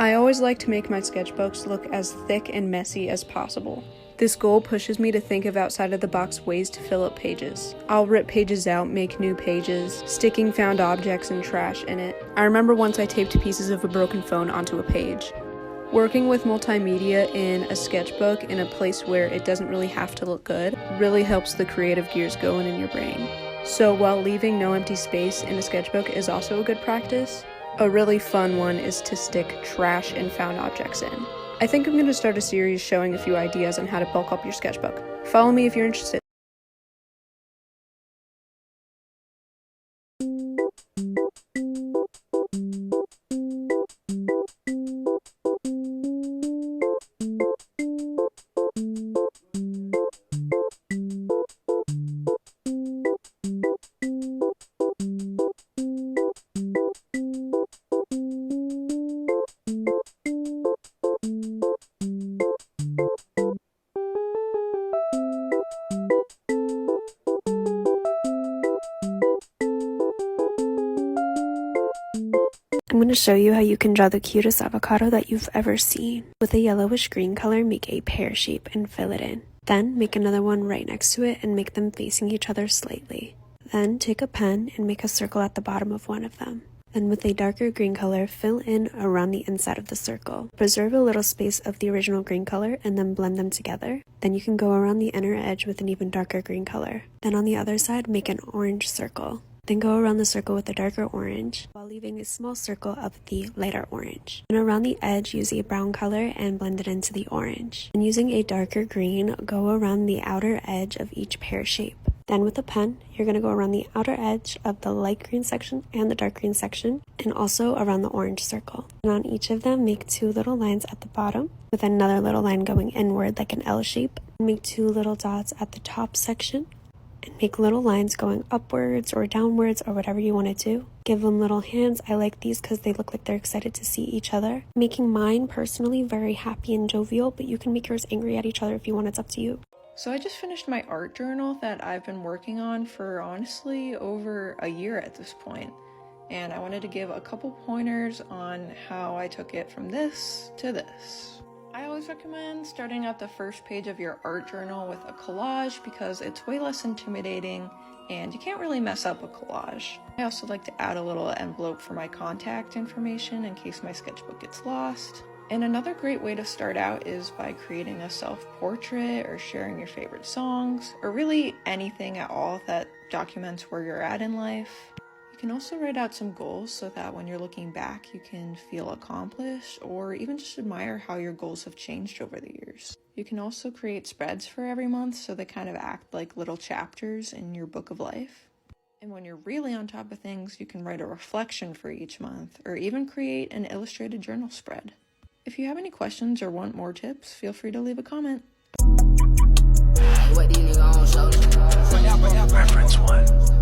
I always like to make my sketchbooks look as thick and messy as possible. This goal pushes me to think of outside of the box ways to fill up pages. I'll rip pages out, make new pages, sticking found objects and trash in it. I remember once I taped pieces of a broken phone onto a page. Working with multimedia in a sketchbook in a place where it doesn't really have to look good really helps the creative gears going in your brain. So while leaving no empty space in a sketchbook is also a good practice, a really fun one is to stick trash and found objects in. I think I'm going to start a series showing a few ideas on how to bulk up your sketchbook. Follow me if you're interested. I'm going to show you how you can draw the cutest avocado that you've ever seen. With a yellowish green color, make a pear shape and fill it in. Then make another one right next to it and make them facing each other slightly. Then take a pen and make a circle at the bottom of one of them. Then with a darker green color, fill in around the inside of the circle. Preserve a little space of the original green color and then blend them together. Then you can go around the inner edge with an even darker green color. Then on the other side, make an orange circle. Then go around the circle with a darker orange, while leaving a small circle of the lighter orange. And around the edge, use a brown color and blend it into the orange. And using a darker green, go around the outer edge of each pear shape. Then with a pen, you're going to go around the outer edge of the light green section and the dark green section, and also around the orange circle. And on each of them, make two little lines at the bottom, with another little line going inward like an L shape. Make two little dots at the top section, and make little lines going upwards or downwards or whatever you want to do. Give them little hands. I like these because they look like they're excited to see each other. Making mine personally very happy and jovial, but you can make yours angry at each other if you want. It's up to you. So I just finished my art journal that I've been working on for honestly over a year at this point. And I wanted to give a couple pointers on how I took it from this to this. I always recommend starting out the first page of your art journal with a collage because it's way less intimidating and you can't really mess up a collage. I also like to add a little envelope for my contact information in case my sketchbook gets lost. And another great way to start out is by creating a self-portrait or sharing your favorite songs, or really anything at all that documents where you're at in life. You can also write out some goals so that when you're looking back, you can feel accomplished or even just admire how your goals have changed over the years. You can also create spreads for every month so they kind of act like little chapters in your book of life. And when you're really on top of things, you can write a reflection for each month or even create an illustrated journal spread. If you have any questions or want more tips, feel free to leave a comment. Reference 1.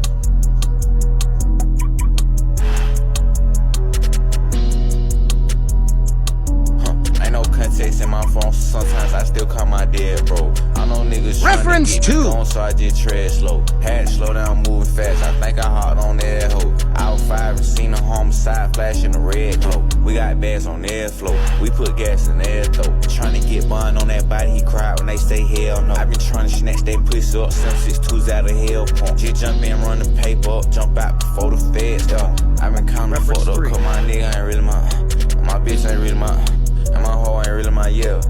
Context in my phone, sometimes I still call my dad, bro. I know niggas Reference 2. Going, so I just tread slow. Had to slow down, moving fast. I think I hopped on that hoe. Out 5 and seen a homicide flashing the red glow. We got bags on airflow. We put gas in air though. Trying to get bun on that body, he cried when they say hell no. I been trying to snatch that pussy up, 762s out of hell pump. Just jump in, run the paper up, jump out before the feds though. I been kinda fucked up, cause my nigga ain't really my bitch ain't really my. And my hoe ain't really my year.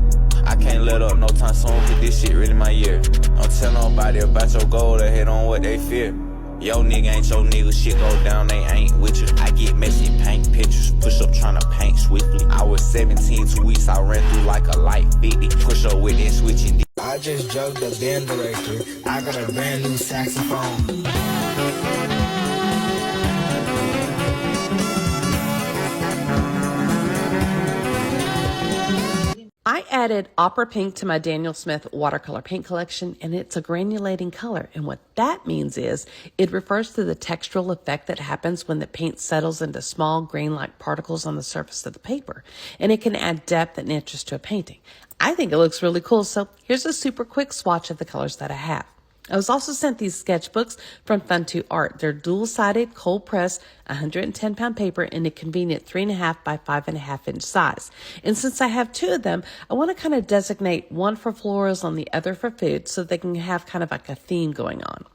I can't let up no time soon, cause this shit really my year. Don't tell nobody about your goal, they hit on what they fear. Yo nigga ain't your nigga, shit go down, they ain't with you. I get messy, paint pictures, push up tryna paint swiftly. I was 17 2 weeks, I ran through like a light 50. Push up with that switching. I just jugged the band director, I got a brand new saxophone. I added opera pink to my Daniel Smith watercolor paint collection, and it's a granulating color. And what that means is it refers to the textural effect that happens when the paint settles into small grain-like particles on the surface of the paper. And it can add depth and interest to a painting. I think it looks really cool, so here's a super quick swatch of the colors that I have. I was also sent these sketchbooks from Fun2 Art. They're dual-sided, cold-pressed, 110-pound paper in a convenient 3.5 by 5.5 inch size. And since I have two of them, I want to kind of designate one for florals and the other for food so they can have kind of like a theme going on.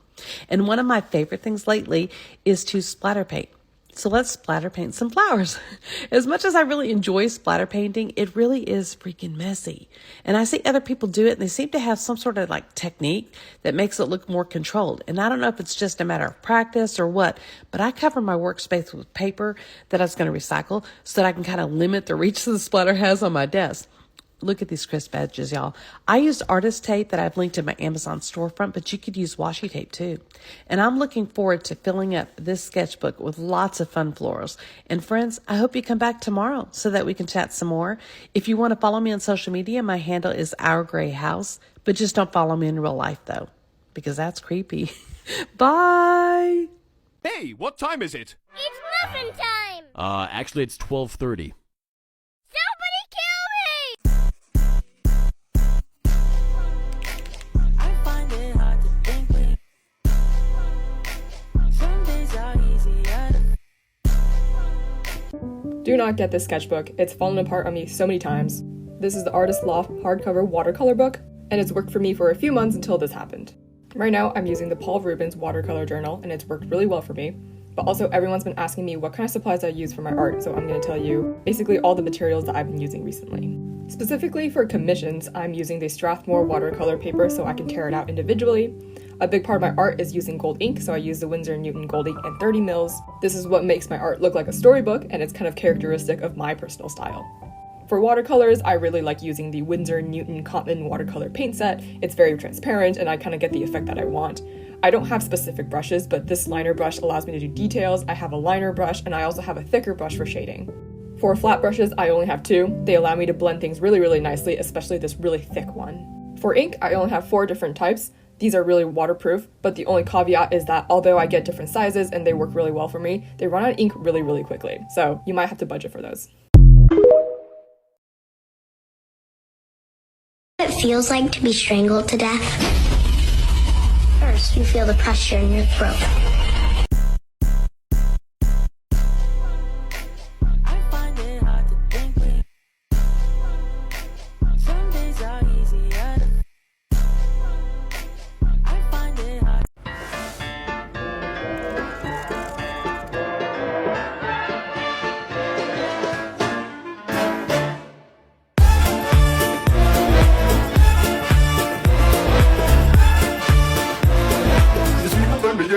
And one of my favorite things lately is to splatter paint. So let's splatter paint some flowers. As much as I really enjoy splatter painting, it really is freaking messy. And I see other people do it and they seem to have some sort of like technique that makes it look more controlled. And I don't know if it's just a matter of practice or what, but I cover my workspace with paper that I was going to recycle so that I can kind of limit the reach that the splatter has on my desk. Look at these crisp edges, y'all. I used artist tape that I've linked in my Amazon storefront, but you could use washi tape too. And I'm looking forward to filling up this sketchbook with lots of fun florals. And friends, I hope you come back tomorrow so that we can chat some more. If you want to follow me on social media, my handle is Our Gray House, but just don't follow me in real life though, because that's creepy. Bye. Hey, what time is it? It's muffin time! Actually it's 12:30. Somebody kill me! I find it hard to think clear. Some days are easier to... Do not get this sketchbook. It's fallen apart on me so many times. This is the Artist Loft hardcover watercolor book, and it's worked for me for a few months until this happened. Right now, I'm using the Paul Rubens watercolor journal, and it's worked really well for me. But also, everyone's been asking me what kind of supplies I use for my art, so I'm going to tell you basically all the materials that I've been using recently. Specifically for commissions, I'm using the Strathmore watercolor paper so I can tear it out individually. A big part of my art is using gold ink, so I use the Winsor & Newton gold ink in 30 mils. This is what makes my art look like a storybook, and it's kind of characteristic of my personal style. For watercolors, I really like using the Winsor & Newton Cotton watercolor paint set. It's very transparent, and I kind of get the effect that I want. I don't have specific brushes, but this liner brush allows me to do details. I have a liner brush, and I also have a thicker brush for shading. For flat brushes, I only have two. They allow me to blend things really, really nicely, especially this really thick one. For ink, I only have 4 different types. These are really waterproof, but the only caveat is that although I get different sizes and they work really well for me, they run out of ink really, really quickly. So you might have to budget for those. It feels like to be strangled to death. First, you feel the pressure in your throat. I find it hard to think clear. Some days are easier to... I find it hard.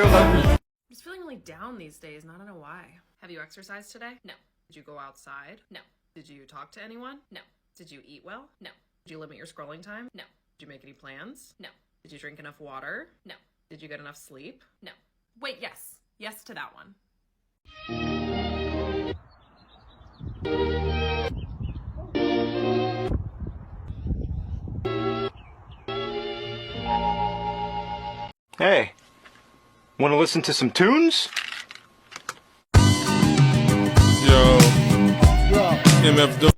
I'm just feeling really down these days, and I don't know why. Have you exercised today? No. Did you go outside? No. Did you talk to anyone? No. Did you eat well? No. Did you limit your scrolling time? No. Did you make any plans? No. Did you drink enough water? No. Did you get enough sleep? No. Wait, yes. Yes to that one. Hey, want to listen to some tunes? Yo, MF.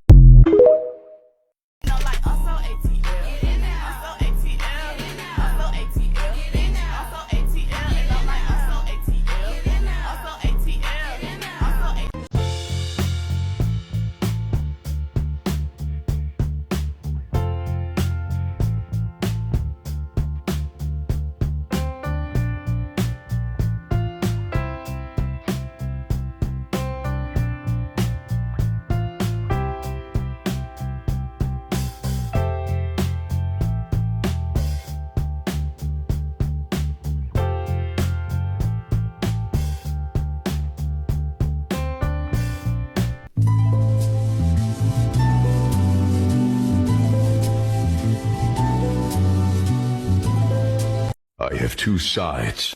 I have two sides.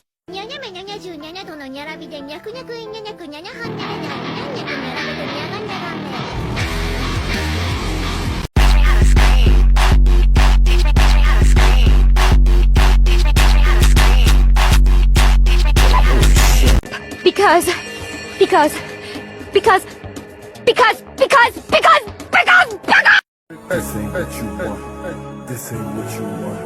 Because. This ain't what you want. This ain't what you want.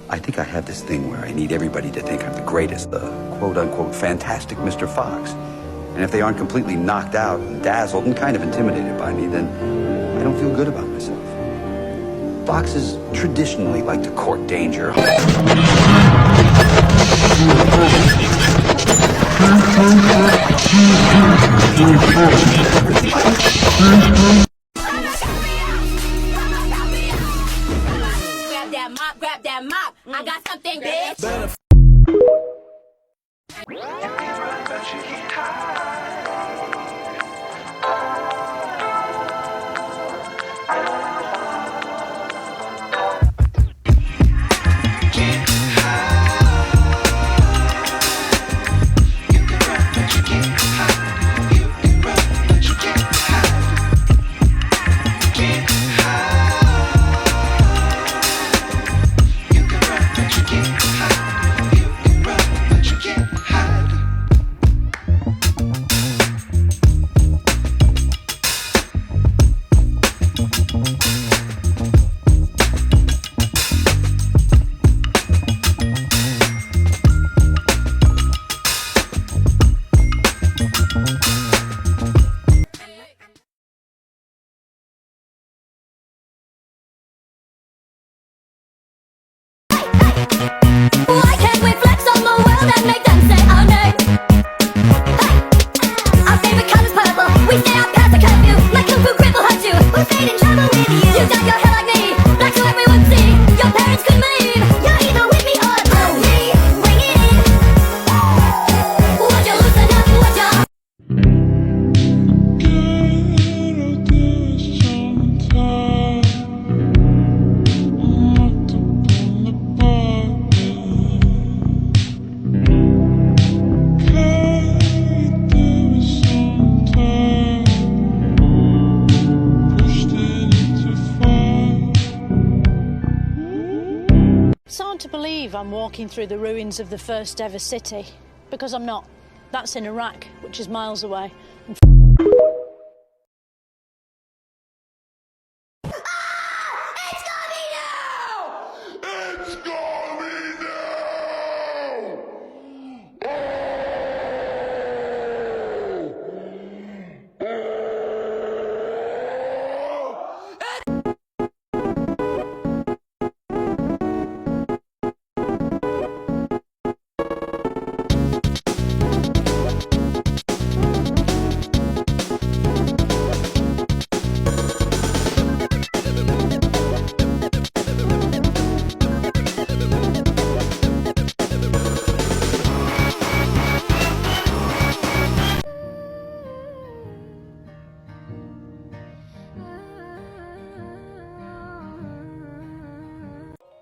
I think I have this thing where I need everybody to think I'm the greatest, the quote-unquote fantastic Mr. Fox. And if they aren't completely knocked out and dazzled and kind of intimidated by me, then I don't feel good about myself. Foxes traditionally like to court danger. Grab that mop. I got something, bitch. Why can't we flex on the world and make them say our name? Hey! Our favorite color's purple. We stay out past the curfew. My kung fu grip will hurt you. We'll fade in trouble with you. You dye your hair like me, black so everyone see. Your parents couldn't believe you're either with me or through me. Bring it in. Would you loosen up? Would you? It's hard to believe I'm walking through the ruins of the first ever city, because I'm not. That's in Iraq, which is miles away.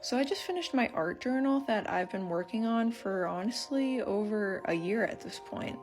So I just finished my art journal that I've been working on for honestly over a year at this point.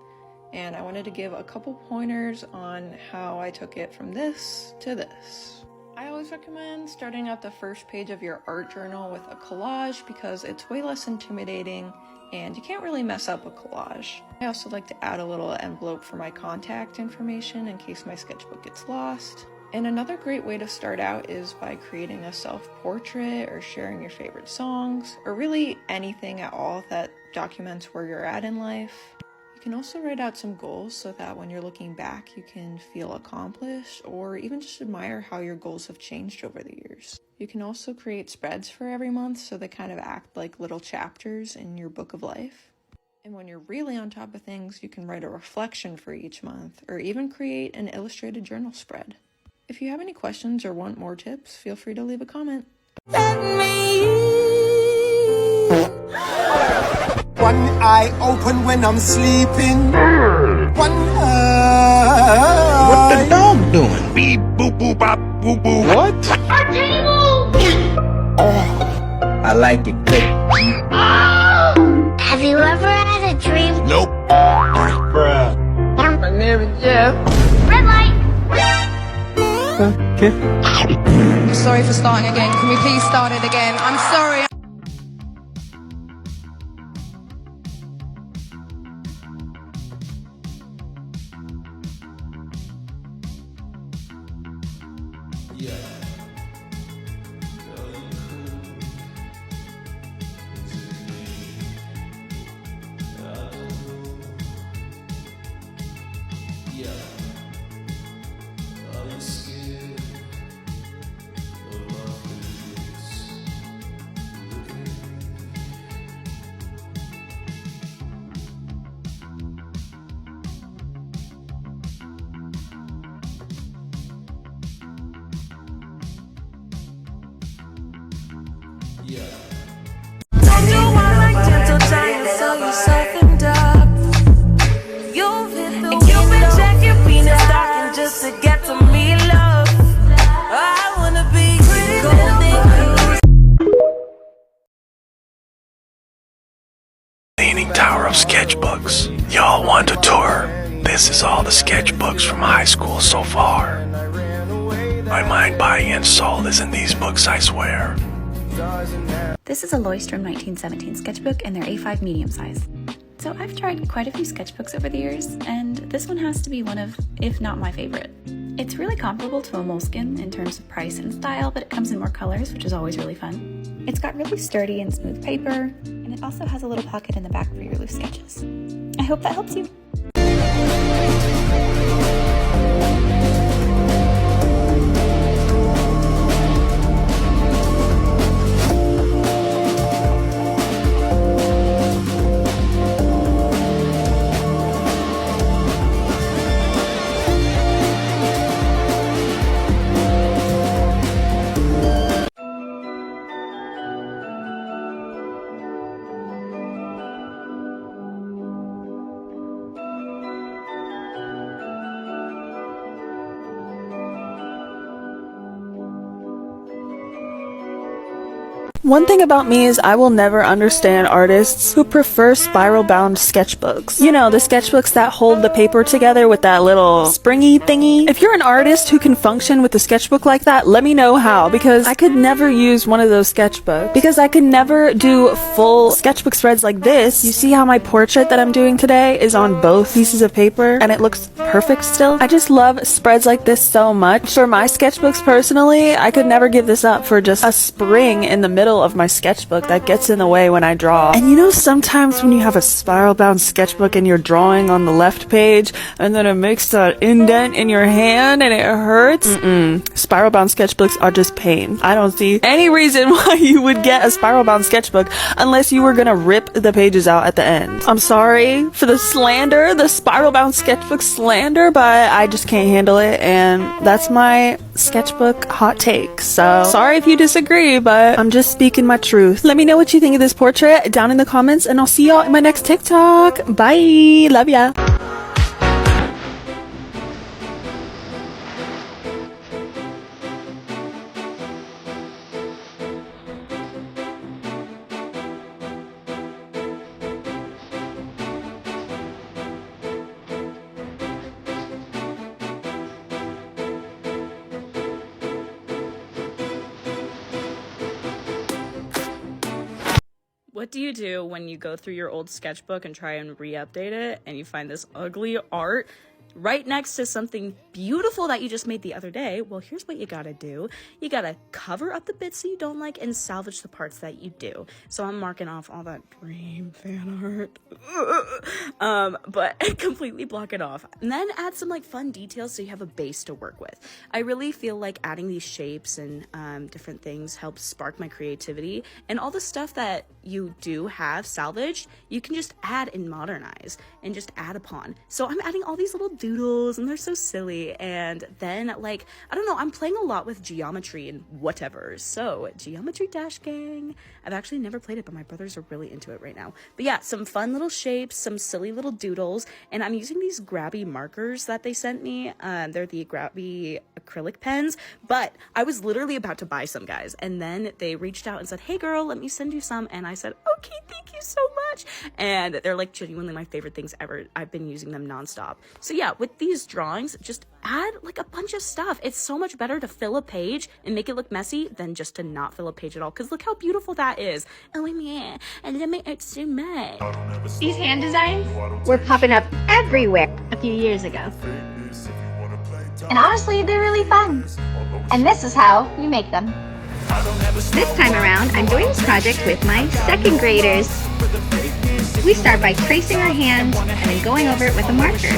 And I wanted to give a couple pointers on how I took it from this to this. I always recommend starting out the first page of your art journal with a collage because it's way less intimidating and you can't really mess up a collage. I also like to add a little envelope for my contact information in case my sketchbook gets lost. And another great way to start out is by creating a self-portrait or sharing your favorite songs, or really anything at all that documents where you're at in life. You can also write out some goals so that when you're looking back, you can feel accomplished or even just admire how your goals have changed over the years. You can also create spreads for every month so they kind of act like little chapters in your book of life. And when you're really on top of things, you can write a reflection for each month or even create an illustrated journal spread. If you have any questions or want more tips, feel free to leave a comment. One eye open when I'm sleeping. One eye. What the dog doing? Beep, boop, boop, bop, boop, boop. What? A table! Oh, I like it quick. Have you ever had a dream? Nope. Bruh. My name is Jeff. Red light! Okay. Sorry for starting again. Can we please start it again? I'm sorry. Leaning Tower of Sketchbooks. Y'all want a tour? This is all the sketchbooks from high school so far. My mind, body, and soul is in these books, I swear. This is a Loistrom 1917 sketchbook and they're A5 medium size. So I've tried quite a few sketchbooks over the years, and this one has to be one of, if not my favorite. It's really comparable to a Moleskine in terms of price and style, but it comes in more colors, which is always really fun. It's got really sturdy and smooth paper, and it also has a little pocket in the back for your loose sketches. I hope that helps you. One thing about me is I will never understand artists who prefer spiral-bound sketchbooks. You know, the sketchbooks that hold the paper together with that little springy thingy. If you're an artist who can function with a sketchbook like that, let me know how, because I could never use one of those sketchbooks. Because I could never do full sketchbook spreads like this. You see how my portrait that I'm doing today is on both pieces of paper and it looks perfect still? I just love spreads like this so much. For my sketchbooks personally, I could never give this up for just a spring in the middle of my sketchbook that gets in the way when I draw. And you know, sometimes when you have a spiral bound sketchbook and you're drawing on the left page and then it makes that indent in your hand and it hurts? Spiral bound sketchbooks are just pain. I don't see any reason why you would get a spiral bound sketchbook unless you were gonna rip the pages out at the end. I'm sorry for the slander, the spiral bound sketchbook slander, but I just can't handle it, and that's my sketchbook hot take. So sorry if you disagree, but I'm just speaking my truth. Let me know what you think of this portrait down in the comments, and I'll see y'all in my next TikTok. Bye. Love ya. What do you do when you go through your old sketchbook and try and re-update it and you find this ugly art right next to something beautiful that you just made the other day? Well, here's what you gotta do. You gotta cover up the bits that you don't like and salvage the parts that you do. So I'm marking off all that dream fan art, but completely block it off. And then add some like fun details so you have a base to work with. I really feel like adding these shapes and different things helps spark my creativity, and all the stuff that you do have salvaged, you can just add and modernize and just add upon. So I'm adding all these little doodles and they're so silly, and then like, I don't know, I'm playing a lot with geometry and whatever. So Geometry Dash Gang, I've actually never played it, but my brothers are really into it right now. But yeah, some fun little shapes, some silly little doodles, and I'm using these grabby markers that they sent me. They're the grabby acrylic pens, but I was literally about to buy some, guys, and then they reached out and said, hey girl, let me send you some, and I said, okay, thank you so much. And they're like genuinely my favorite things ever. I've been using them nonstop. So yeah, with these drawings, just add like a bunch of stuff. It's so much better to fill a page and make it look messy than just to not fill a page at all, because look how beautiful that is. Oh yeah, and let me it's so much. These hand designs were popping up everywhere a few years ago. And honestly, they're really fun. And this is how we make them. This time around, I'm doing this project with my second graders. We start by tracing our hands and then going over it with a marker.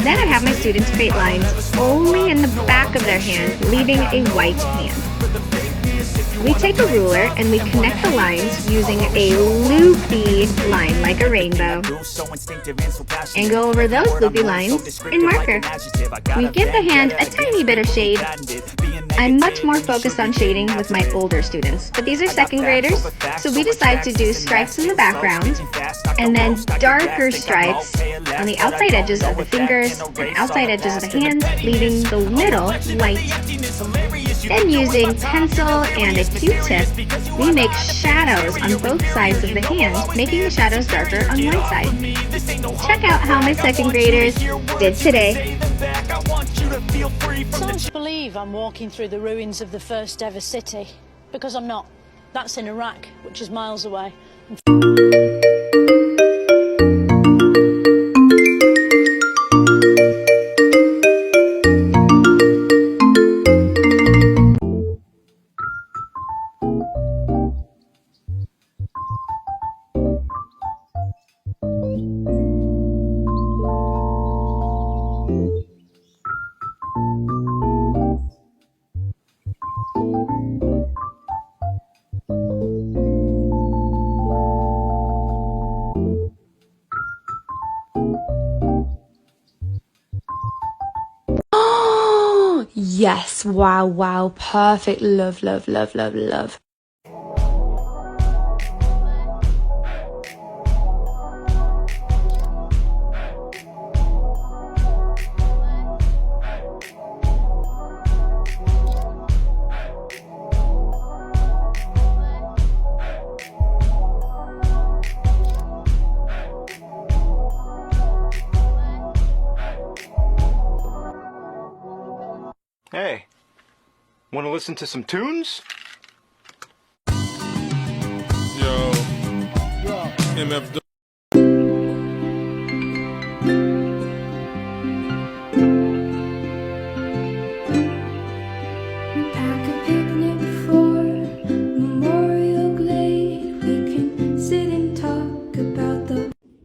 Then I have my students create lines only in the back of their hand, leaving a white hand. We take a ruler and we connect the lines using a loopy line like a rainbow and go over those loopy lines in marker. We give the hand a tiny bit of shade. I'm much more focused on shading with my older students, but these are second graders, so we decide to do stripes in the background and then darker stripes on the outside edges of the fingers and outside edges of the hands, leaving the middle white. Then using pencil and a Q-tip, we make shadows on both sides of the hand, making the shadows darker on one side. Check out how my second graders did today. Don't believe I'm walking through the ruins of the first ever city, because I'm not. That's in Iraq, which is miles away. Yes, wow, wow, perfect, love, love, love, love, love. Hey, want to listen to some tunes? Yo, MF.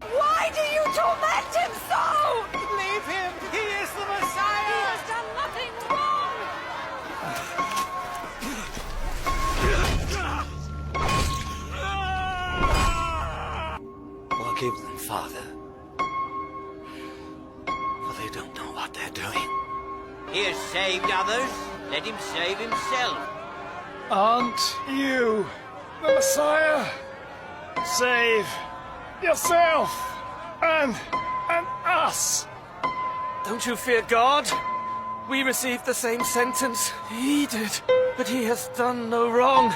Why do you torment him so? Leave him! He is the Messiah! He has done nothing wrong! Forgive them, Father, for they don't know what they're doing. He has saved others, let him save himself. Aren't you the Messiah? Save yourself and us. Don't you fear God? We received the same sentence he did, but he has done no wrong.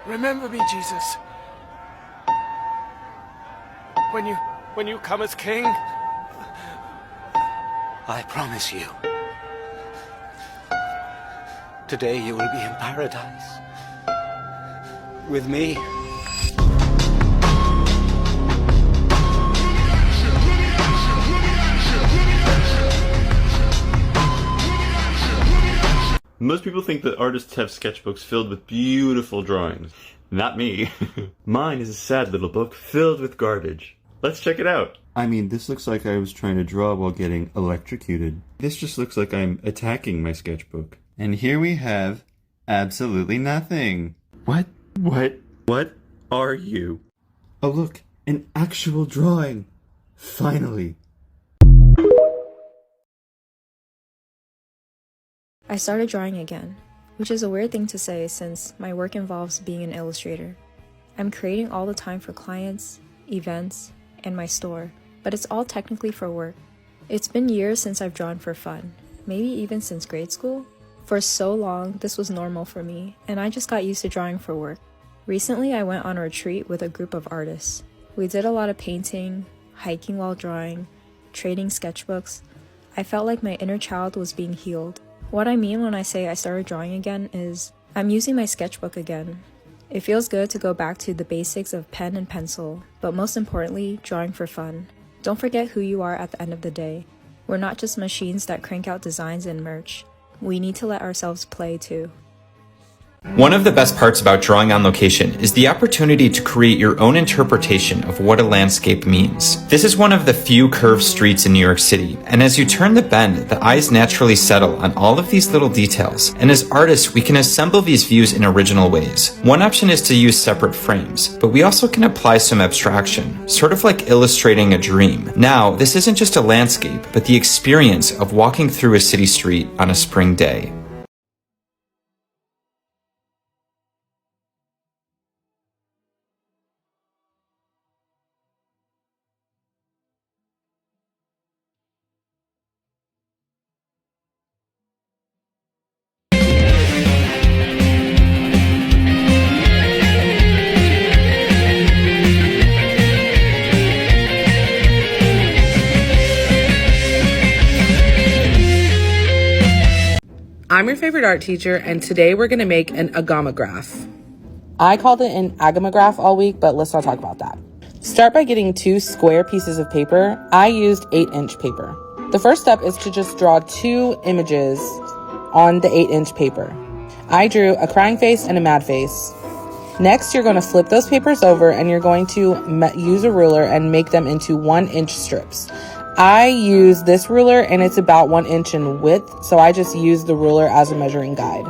Remember me, Jesus. When you come as king. I promise you. Today you will be in paradise. With me. Most people think that artists have sketchbooks filled with beautiful drawings. Not me. Mine is a sad little book filled with garbage. Let's check it out. I mean, this looks like I was trying to draw while getting electrocuted. This just looks like I'm attacking my sketchbook. And here we have absolutely nothing. What are you? Oh look, an actual drawing. Finally. I started drawing again, which is a weird thing to say since my work involves being an illustrator. I'm creating all the time for clients, events, and my store, but it's all technically for work. It's been years since I've drawn for fun, maybe even since grade school. For so long, this was normal for me, and I just got used to drawing for work. Recently, I went on a retreat with a group of artists. We did a lot of painting, hiking while drawing, trading sketchbooks. I felt like my inner child was being healed. What I mean when I say I started drawing again is, I'm using my sketchbook again. It feels good to go back to the basics of pen and pencil, but most importantly, drawing for fun. Don't forget who you are at the end of the day. We're not just machines that crank out designs and merch. We need to let ourselves play too. One of the best parts about drawing on location is the opportunity to create your own interpretation of what a landscape means. This is one of the few curved streets in New York City, and as you turn the bend, the eyes naturally settle on all of these little details, and as artists, we can assemble these views in original ways. One option is to use separate frames, but we also can apply some abstraction, sort of like illustrating a dream. Now, this isn't just a landscape, but the experience of walking through a city street on a spring day. I'm your favorite art teacher, and today we're going to make an agamograph. I called it an agamograph all week, but let's not talk about that. Start by getting 2 square pieces of paper. I used 8-inch paper. The first step is to just draw 2 images on the 8-inch paper. I drew a crying face and a mad face. Next, you're going to flip those papers over and you're going to use a ruler and make them into 1-inch strips. I use this ruler and it's about 1 inch in width, so I just use the ruler as a measuring guide.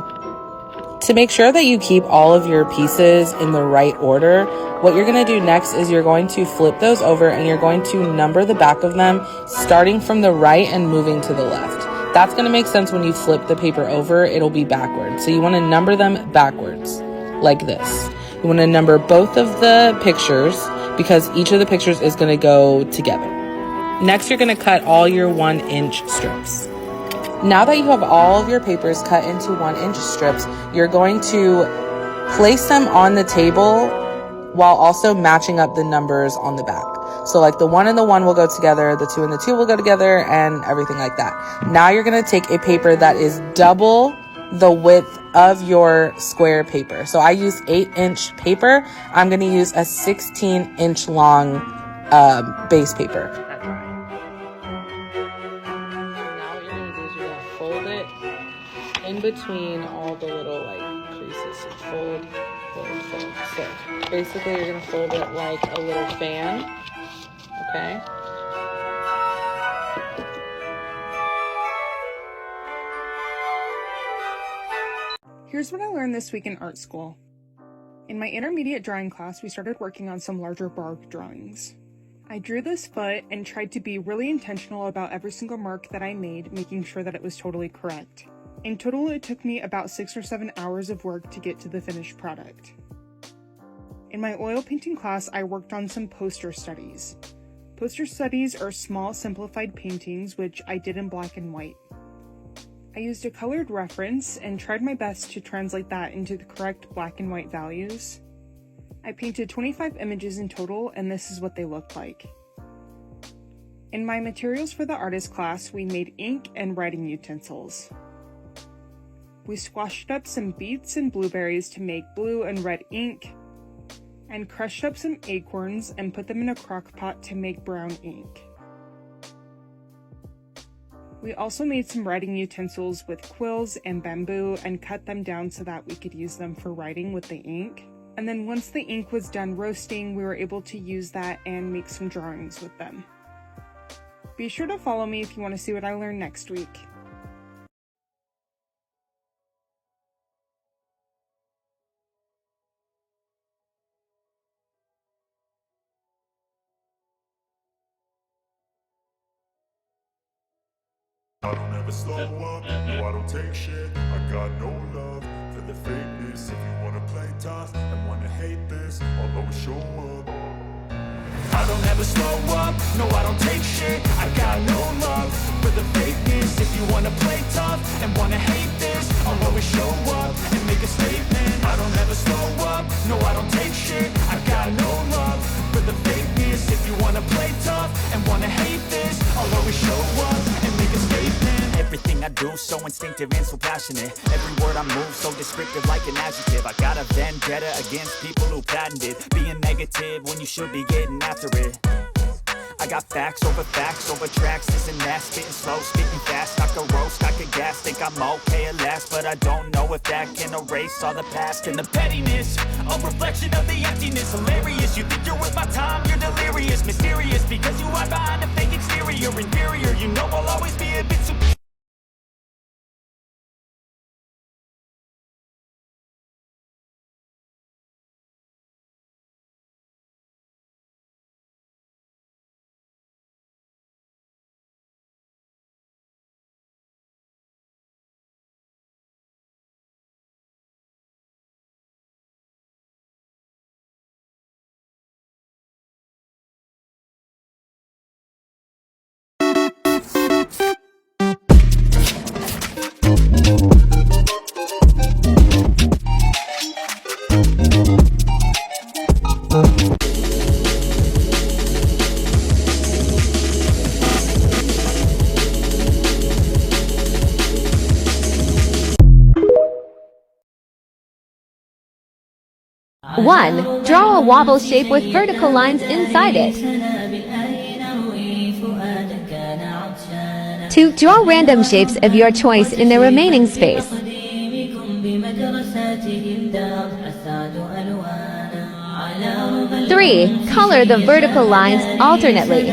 To make sure that you keep all of your pieces in the right order, what you're going to do next is you're going to flip those over and you're going to number the back of them, starting from the right and moving to the left. That's going to make sense when you flip the paper over, it'll be backwards. So you want to number them backwards, like this. You want to number both of the pictures because each of the pictures is going to go together. Next, you're going to cut all your 1-inch strips. Now that you have all of your papers cut into 1-inch strips, you're going to place them on the table while also matching up the numbers on the back. So like the 1 and the 1 will go together, the 2 and the 2 will go together, and everything like that. Now you're going to take a paper that is double the width of your square paper. So I use 8-inch paper. I'm going to use a 16-inch long base paper. In between all the little creases. So fold, fold, fold. So basically you're gonna fold it like a little fan, okay? Here's what I learned this week in art school. In my intermediate drawing class, we started working on some larger bark drawings. I drew this foot and tried to be really intentional about every single mark that I made, making sure that it was totally correct. In total, it took me about 6 or 7 hours of work to get to the finished product. In my oil painting class, I worked on some poster studies. Poster studies are small, simplified paintings, which I did in black and white. I used a colored reference and tried my best to translate that into the correct black and white values. I painted 25 images in total, and this is what they looked like. In my materials for the artist class, we made ink and writing utensils. We squashed up some beets and blueberries to make blue and red ink, and crushed up some acorns and put them in a crock pot to make brown ink. We also made some writing utensils with quills and bamboo and cut them down so that we could use them for writing with the ink. And then once the ink was done roasting, we were able to use that and make some drawings with them. Be sure to follow me if you want to see what I learned next week. I don't ever slow up, no I don't take shit. I got no love for the fakeness. If you wanna play tough and wanna hate this, I'll always show up. I don't ever slow up, no I don't take shit. I got no love for the fakeness. If you wanna play tough and wanna hate this, I'll always show up and make a statement. I don't ever slow up, no I don't take shit. I got no love for the fakeness. If you wanna play tough and wanna hate this, I'll always show up and make a statement. Everything I do so instinctive and so passionate. Every word I move so descriptive like an adjective. I got a vendetta against people who patented being negative when you should be getting after it. I got facts over tracks, this and that, spitting slow, spitting fast, I could roast, I could gas, think I'm okay at last, but I don't know if that can erase all the past and the pettiness, a reflection of the emptiness, hilarious, you think you're worth my time, you're delirious, mysterious, because you are behind a fake exterior, inferior, you know I'll always be a bit superior. One, draw a wobble shape with vertical lines inside it. 2, draw random shapes of your choice in the remaining space. 3, color the vertical lines alternately.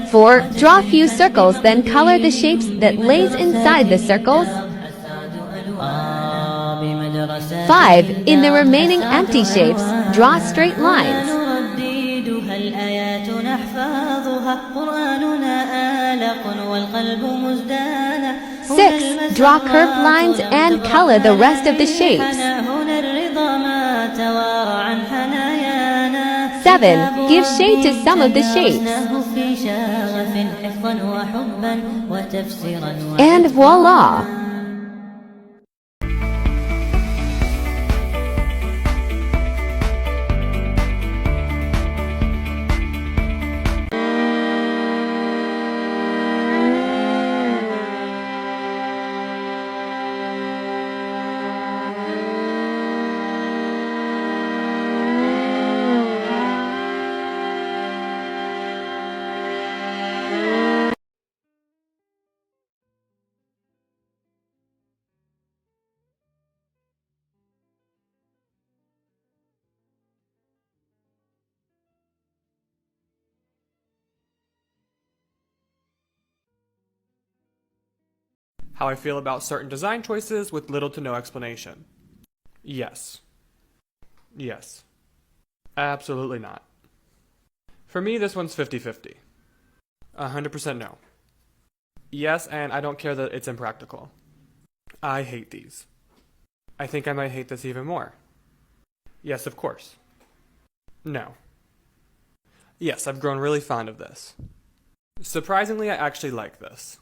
4, draw a few circles, then color the shapes that lays inside the circles. 5, in the remaining empty shapes, draw straight lines. 6, draw curved lines and color the rest of the shapes. 7, give shade to some of the shapes. And voila! How I feel about certain design choices with little to no explanation. Yes. Yes. Absolutely not. For me, this one's 50-50. 100% no. Yes, and I don't care that it's impractical. I hate these. I think I might hate this even more. Yes, of course. No. Yes, I've grown really fond of this. Surprisingly, I actually like this.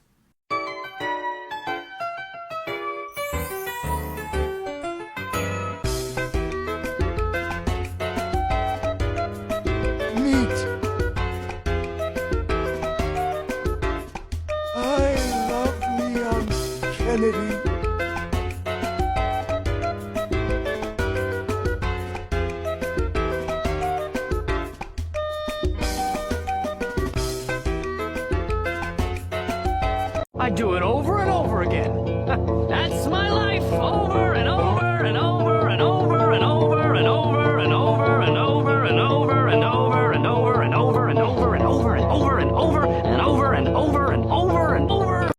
I do it over and over again. That's my life, over